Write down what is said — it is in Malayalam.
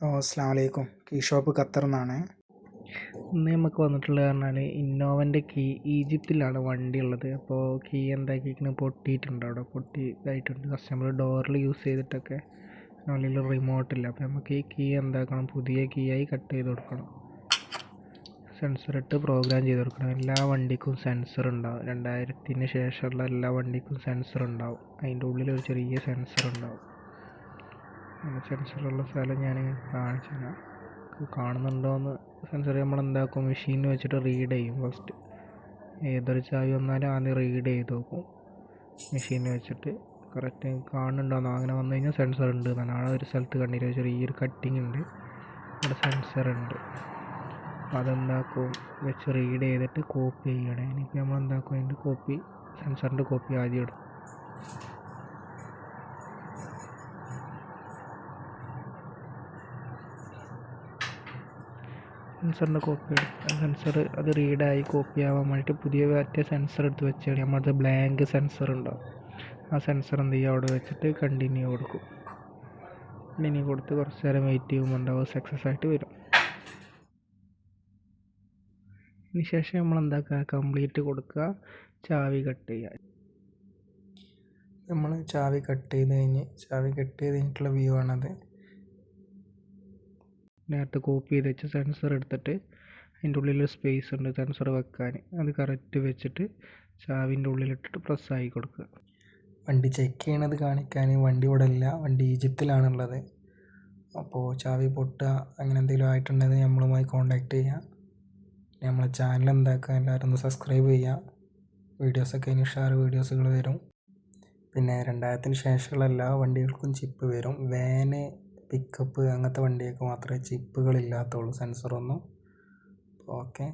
അസ്സലാമു അലൈക്കും. കീ ഷോപ്പ് ഖത്തർ നിന്നാണ്. ഇന്ന് നമുക്ക് വന്നിട്ടുള്ളത് പറഞ്ഞാൽ ഇന്നോവൻ്റെ കീ ഈജിപ്തിലാണ് വണ്ടി ഉള്ളത്. അപ്പോൾ കീ എന്താക്കിയിരിക്കണ് പൊട്ടിയിട്ടുണ്ട്, അവിടെ പൊട്ടി ഇതായിട്ടുണ്ട്. കസ്റ്റമർ ഡോറിൽ യൂസ് ചെയ്തിട്ടൊക്കെ ഉള്ളിൽ റിമോട്ടില്ല. അപ്പോൾ നമുക്ക് ഈ കീ എന്താക്കണം, പുതിയ കീ ആയി കട്ട് ചെയ്ത് കൊടുക്കണം. സെൻസർ ഇട്ട് പ്രോഗ്രാം ചെയ്ത് കൊടുക്കണം. എല്ലാ വണ്ടിക്കും സെൻസർ ഉണ്ടാവും. 2000-ന് ശേഷമുള്ള എല്ലാ വണ്ടിക്കും സെൻസർ ഉണ്ടാവും. അതിൻ്റെ ഉള്ളിൽ ഒരു ചെറിയ സെൻസർ ഉണ്ടാവും. സെൻസറുള്ള സ്ഥലം ഞാൻ കാണിച്ചു തരാം. കാണുന്നുണ്ടോയെന്ന് സെൻസർ നമ്മൾ എന്താക്കും, മെഷീനിൽ വെച്ചിട്ട് റീഡ് ചെയ്യും. ഫസ്റ്റ് ഏതൊരു ചാവി വന്നാലും ആദ്യം റീഡ് ചെയ്ത് നോക്കും മെഷീനിൽ വെച്ചിട്ട്. കറക്റ്റ് കാണുന്നുണ്ടോയെന്നോ, അങ്ങനെ വന്നു കഴിഞ്ഞാൽ സെൻസർ ഉണ്ട് എന്നാണ്. ആ ഒരു സ്ഥലത്ത് കണ്ടില്ല, ചെറിയൊരു കട്ടിങ് ഉണ്ട്, അവിടെ സെൻസർ ഉണ്ട്. അപ്പോൾ അതെന്താക്കും, വെച്ച് റീഡ് ചെയ്തിട്ട് കോപ്പി ചെയ്യണേ. ഇനിയിപ്പോൾ നമ്മൾ എന്താക്കും, അതിൻ്റെ കോപ്പി, സെൻസറിൻ്റെ കോപ്പി ആദ്യം എടുക്കും. സെൻസറിൻ്റെ കോപ്പി എടുക്കുക. സെൻസർ അത് റീഡായി കോപ്പി ആവാൻ വേണ്ടിയിട്ട് പുതിയ മറ്റേ സെൻസർ എടുത്ത് വെച്ചാൽ നമ്മളത് ബ്ലാങ്ക് സെൻസർ ഉണ്ടാവും. ആ സെൻസർ എന്ത് ചെയ്യുക, അവിടെ വെച്ചിട്ട് കണ്ടിന്യൂ കൊടുക്കും. കണ്ടിന്യൂ കൊടുത്ത് കുറച്ച് നേരം വെയിറ്റ് ചെയ്യുമ്പോൾ ഉണ്ടാവും, സക്സസ് ആയിട്ട് വരും. അതിന് ശേഷം നമ്മൾ എന്താക്കുക, കംപ്ലീറ്റ് കൊടുക്കുക, ചാവി കട്ട് ചെയ്യുക. നമ്മൾ ചാവി കട്ട് ചെയ്ത് കഴിഞ്ഞിട്ടുള്ള വ്യൂ ആണത്. നേരത്തെ കോപ്പി ചെയ്ത് വെച്ച സെൻസർ എടുത്തിട്ട് അതിൻ്റെ ഉള്ളിൽ സ്പേസ് ഉണ്ട് സെൻസർ വെക്കാൻ, അത് കറക്റ്റ് വെച്ചിട്ട് ചാവിൻ്റെ ഉള്ളിലിട്ടിട്ട് പ്രസ്സാക്കി കൊടുക്കുക. വണ്ടി ചെക്ക് ചെയ്യണത് കാണിക്കാൻ വണ്ടി ഇവിടെ ഇല്ല, വണ്ടി ഈജിപ്തിലാണുള്ളത്. അപ്പോൾ ചാവി പൊട്ടുക അങ്ങനെ എന്തെങ്കിലും ആയിട്ടുണ്ടെങ്കിൽ നമ്മളുമായി കോൺടാക്റ്റ് ചെയ്യുക. നമ്മളെ ചാനൽ എന്താക്കുക, എല്ലാവരും ഒന്ന് സബ്സ്ക്രൈബ് ചെയ്യുക. വീഡിയോസൊക്കെ ഇനി ഉഷാറ് വീഡിയോസുകൾ വരും. പിന്നെ 2000-ന് ശേഷമുള്ള എല്ലാ വണ്ടികൾക്കും ചിപ്പ് വരും. വാന്, പിക്കപ്പ് അങ്ങനത്തെ വണ്ടിയൊക്കെ മാത്രമേ ചിപ്പുകളില്ലാത്തുള്ളൂ, സെൻസറൊന്നും. ഓക്കെ.